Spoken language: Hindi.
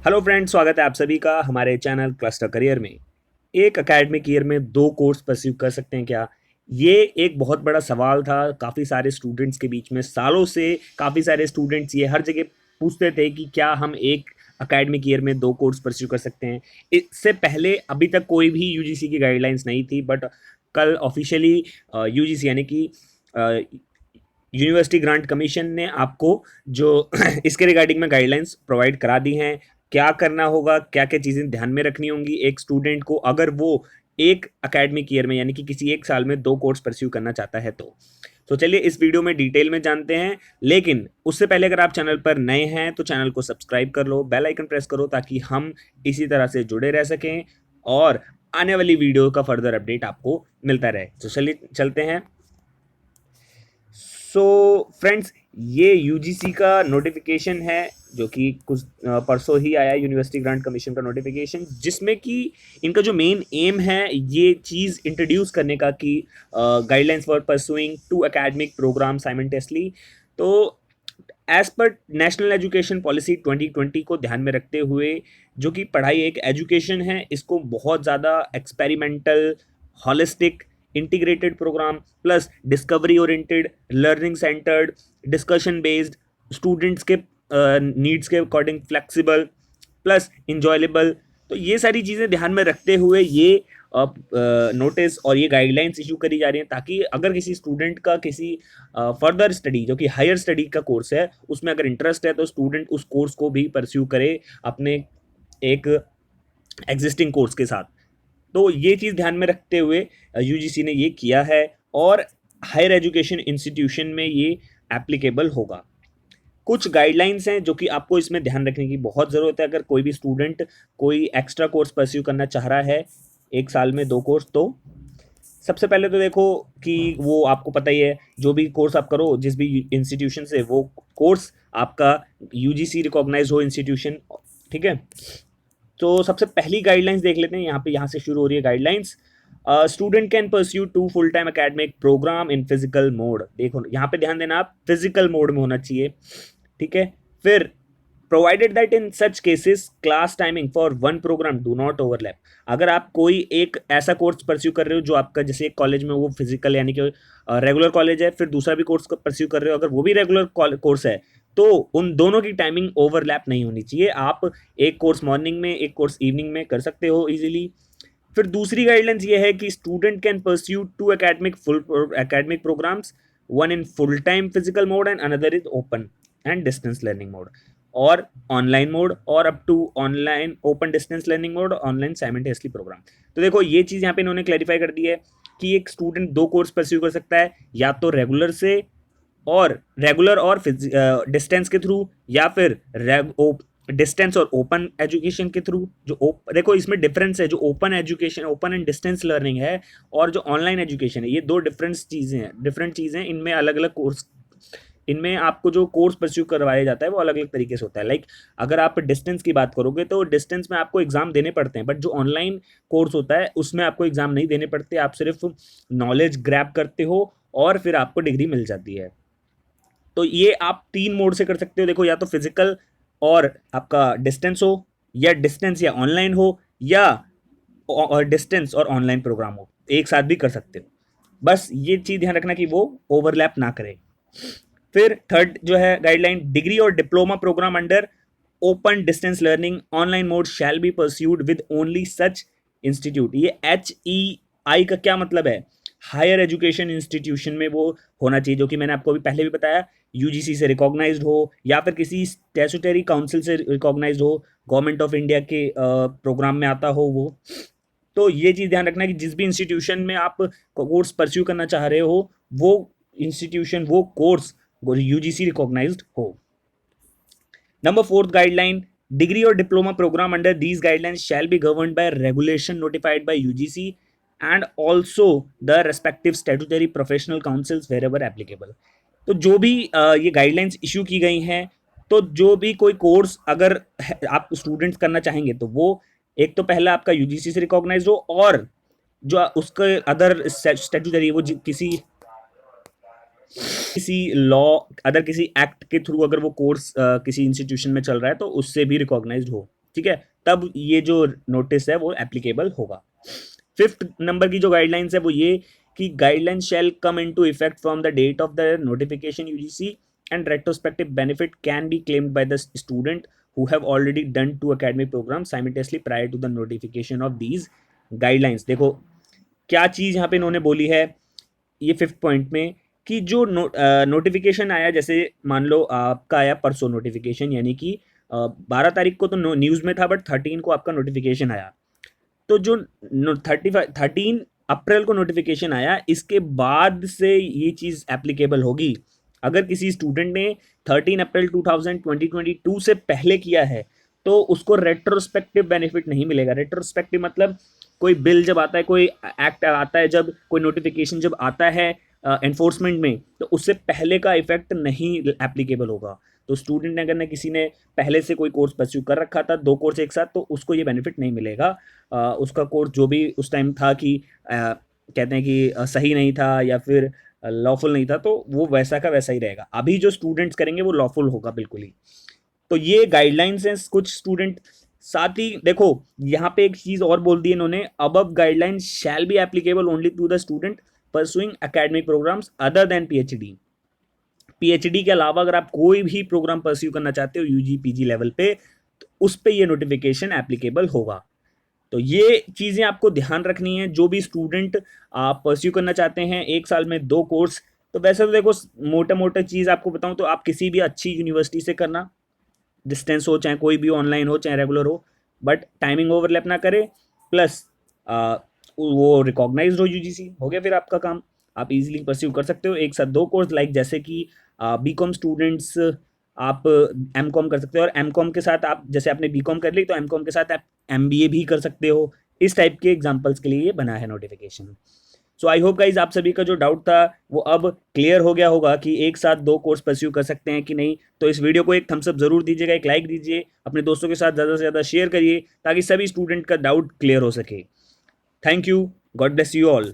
हेलो फ्रेंड्स, स्वागत है आप सभी का हमारे चैनल क्लस्टर करियर में। एक एकेडमिक ईयर में दो कोर्स परस्यू कर सकते हैं क्या? ये एक बहुत बड़ा सवाल था काफ़ी सारे स्टूडेंट्स के बीच में। सालों से काफ़ी सारे स्टूडेंट्स ये हर जगह पूछते थे कि क्या हम एक एकेडमिक ईयर में दो कोर्स परस्यू कर सकते हैं। इससे पहले अभी तक कोई भी यूजीसी की गाइडलाइंस नहीं थी, बट कल ऑफिशियली यूजीसी यानी कि यूनिवर्सिटी ग्रांट कमीशन ने आपको जो इसके रिगार्डिंग में गाइडलाइंस प्रोवाइड करा दी हैं। क्या करना होगा, क्या क्या चीज़ें ध्यान में रखनी होंगी एक स्टूडेंट को अगर वो एक एकेडमिक ईयर में यानी कि किसी एक साल में दो कोर्स परस्यू करना चाहता है। तो चलिए इस वीडियो में डिटेल में जानते हैं। लेकिन उससे पहले अगर आप चैनल पर नए हैं तो चैनल को सब्सक्राइब कर लो, बेल आइकन प्रेस करो ताकि हम इसी तरह से जुड़े रह सकें और आने वाली वीडियो का फर्दर अपडेट आपको मिलता रहे। तो चलिए चलते हैं। सो फ्रेंड्स, ये यूजीसी का नोटिफिकेशन है जो कि कुछ परसों ही आया, यूनिवर्सिटी ग्रांट कमीशन का नोटिफिकेशन, जिसमें कि इनका जो मेन एम है ये चीज़ इंट्रोड्यूस करने का कि guidelines for pursuing two academic program simultaneously. तो as per national education policy 2020 को ध्यान में रखते हुए जो कि पढ़ाई एक एजुकेशन है, इसको बहुत ज़्यादा experimental, holistic, integrated programme plus discovery oriented, learning centred, discussion based, students के नीड्स के अकॉर्डिंग फ्लेक्सिबल प्लस इंजॉयलेबल, तो ये सारी चीज़ें ध्यान में रखते हुए ये नोटिस और ये गाइडलाइंस इशू करी जा रही हैं ताकि अगर किसी स्टूडेंट का किसी फर्दर स्टडी जो कि हायर स्टडी का कोर्स है उसमें अगर इंटरेस्ट है तो स्टूडेंट उस कोर्स को भी परस्यू करे अपने एक एग्जिस्टिंग कोर्स के साथ। तो ये चीज़ ध्यान में रखते हुए यूजीसी ने ये किया है और हायर एजुकेशन इंस्टीट्यूशन में ये एप्लीकेबल होगा। कुछ गाइडलाइंस हैं जो कि आपको इसमें ध्यान रखने की बहुत ज़रूरत है अगर कोई भी स्टूडेंट कोई एक्स्ट्रा कोर्स परस्यू करना चाह रहा है एक साल में दो कोर्स। तो सबसे पहले तो देखो कि वो आपको पता ही है, जो भी कोर्स आप करो जिस भी इंस्टीट्यूशन से, वो कोर्स आपका यूजीसी रिकॉग्नाइज हो इंस्टीट्यूशन, ठीक है। तो सबसे पहली गाइडलाइंस देख लेते हैं, यहाँ से शुरू हो रही है guidelines. Student can pursue to full time academic programme in physical mode. देखो यहाँ पे ध्यान देना, आप फिजिकल मोड में होना चाहिए, ठीक है। फिर provided that in such cases class timing for one programme do not overlap. अगर आप कोई एक ऐसा कोर्स परस्यू कर रहे हो जो आपका जैसे एक कॉलेज में वो फिजिकल यानी कि रेगुलर कॉलेज है, फिर दूसरा भी कोर्स परस्यू कर रहे हो अगर वो भी रेगुलर कोर्स है, तो उन दोनों की टाइमिंग ओवरलैप नहीं होनी चाहिए। आप एक कोर्स मॉर्निंग में एक कोर्स इवनिंग में कर सकते हो इजीली। फिर दूसरी गाइडलाइंस ये है कि student can pursue two academic programmes, one in full time physical mode and another is open and distance learning mode, और ऑनलाइन मोड, और up to online open distance learning mode, online simultaneously programme. तो देखो ये चीज़ यहाँ पे इन्होंने क्लैरिफाई कर दी है कि एक स्टूडेंट दो कोर्स परस्यू कर सकता है, या तो रेगुलर और डिस्टेंस के थ्रू, या फिर डिस्टेंस और ओपन एजुकेशन के थ्रू। देखो इसमें डिफरेंस है, जो open education, open and distance learning है, और जो ऑनलाइन एजुकेशन है, ये दो डिफरेंट चीज़ें। इनमें अलग अलग कोर्स, इनमें आपको जो कोर्स परस्यू करवाया जाता है वो अलग अलग तरीके से होता है। लाइक अगर आप डिस्टेंस की बात करोगे तो डिस्टेंस में आपको एग्जाम देने पड़ते हैं, बट जो ऑनलाइन कोर्स होता है उसमें आपको एग्जाम नहीं देने पड़ते, आप सिर्फ नॉलेज ग्रैब करते हो और फिर आपको डिग्री मिल जाती है। तो ये आप तीन मोड से कर सकते हो। देखो, या तो फिजिकल और आपका डिस्टेंस हो, या डिस्टेंस या ऑनलाइन हो, या डिस्टेंस और ऑनलाइन प्रोग्राम हो, एक साथ भी कर सकते हो। बस ये चीज़ ध्यान रखना कि वो ओवरलैप ना करे। फिर थर्ड जो है गाइडलाइन, डिग्री और diploma programme under open distance learning online mode shall be pursued with only such institute. ये HEI का क्या मतलब है? हायर एजुकेशन इंस्टीट्यूशन में वो होना चाहिए जो कि मैंने आपको अभी पहले भी बताया, यूजीसी से रिकॉग्नाइज्ड हो या फिर किसी स्टैट्यूटरी काउंसिल से रिकॉग्नाइज्ड हो, गवर्नमेंट ऑफ इंडिया के प्रोग्राम में आता हो वो। तो ये चीज़ ध्यान रखना कि जिस भी इंस्टीट्यूशन में आप कोर्स परस्यू करना चाह रहे हो वो इंस्टीट्यूशन, वो कोर्स यूजीसी रिकॉग्नाइज्ड हो। नंबर फोर्थ गाइडलाइन, डिग्री और diploma programme under these guidelines shall be governed by regulation notified by UGC and also the respective statutory professional councils wherever applicable. तो जो भी ये गाइडलाइंस इशू की गई हैं, तो जो भी कोई कोर्स अगर आप स्टूडेंट्स करना चाहेंगे तो वो एक तो पहला आपका यूजीसी से रिकॉग्नाइज हो, और जो उसके अदर स्टैट्यूटरी वो किसी लॉ, अदर किसी एक्ट के थ्रू अगर वो कोर्स किसी इंस्टीट्यूशन में चल रहा है तो उससे भी रिकॉग्नाइज्ड हो। ठीक है, तब ये जो नोटिस है वो एप्लीकेबल होगा। फिफ्थ नंबर की जो गाइडलाइंस है वो ये कि guideline shall come into effect from the date of the notification UGC and retrospective benefit can be claimed by the student who have already done two academic programs simultaneously prior to the notification of these guidelines। देखो क्या चीज़ यहाँ पे इन्होंने बोली है ये फिफ्थ पॉइंट में कि जो नोटिफिकेशन आया, जैसे मान लो आपका आया परसों नोटिफिकेशन, यानी कि 12 तारीख को तो न्यूज़ में था, बट 13 को आपका नोटिफिकेशन आया। तो जो 13 अप्रैल को नोटिफिकेशन आया, इसके बाद से ये चीज़ एप्लीकेबल होगी। अगर किसी स्टूडेंट ने 13 अप्रैल 2022 से पहले किया है तो उसको रेट्रोस्पेक्टिव बेनिफिट नहीं मिलेगा। रेट्रोस्पेक्टिव मतलब कोई बिल जब आता है, कोई एक्ट आता है, जब कोई नोटिफिकेशन जब आता है एनफोर्समेंट में, तो उससे पहले का इफेक्ट नहीं एप्लीकेबल होगा। तो स्टूडेंट ने अगर न किसी ने पहले से कोई कोर्स परस्यू कर रखा था, 2 कोर्स एक साथ, तो उसको ये बेनिफिट नहीं मिलेगा। उसका कोर्स जो भी उस टाइम था कि कहते हैं कि सही नहीं था या फिर लॉफुल नहीं था, तो वो वैसा का वैसा ही रहेगा। अभी जो स्टूडेंट्स करेंगे वो लॉफुल होगा बिल्कुल ही। तो ये गाइडलाइंस हैं कुछ स्टूडेंट। साथ ही देखो यहाँ पे एक चीज और बोल दी इन्होंने, above guidelines shall be applicable only to the student pursuing academic programmes other than PhD. PhD के अलावा अगर आप कोई भी प्रोग्राम परस्यू करना चाहते हो यूजी पीजी लेवल पे, तो उस पे ये नोटिफिकेशन एप्लीकेबल होगा। तो ये चीज़ें आपको ध्यान रखनी है। जो भी स्टूडेंट आप परस्यू करना चाहते हैं 1 साल में 2 कोर्स, तो वैसे तो देखो मोटा मोटा चीज़ आपको बताऊं तो आप किसी भी अच्छी यूनिवर्सिटी से करना, डिस्टेंस हो चाहे कोई भी ऑनलाइन हो चाहे रेगुलर हो, बट टाइमिंग ओवरलैप ना करे, प्लस वो रिकॉग्नाइज्ड हो यूजीसी, हो गया फिर आपका काम। आप इजीली परस्यू कर सकते हो 1 साथ 2 कोर्स, लाइक जैसे कि बीकॉम स्टूडेंट्स आप एमकॉम कर सकते हो, और एमकॉम के साथ आप जैसे आपने बीकॉम कर ली तो एमकॉम के साथ आप एमबीए भी कर सकते हो। इस टाइप के एग्जांपल्स के लिए ये बना है notification. So I hope guys आप सभी का जो डाउट था वो अब क्लियर हो गया होगा कि 1 साथ 2 कोर्स परस्यू कर सकते हैं कि नहीं। तो इस वीडियो को एक थम्स अप जरूर दीजिएगा, एक लाइक दीजिए, अपने दोस्तों के साथ ज़्यादा से ज़्यादा शेयर करिए ताकि सभी स्टूडेंट का डाउट क्लियर हो सके। Thank you, God bless you all.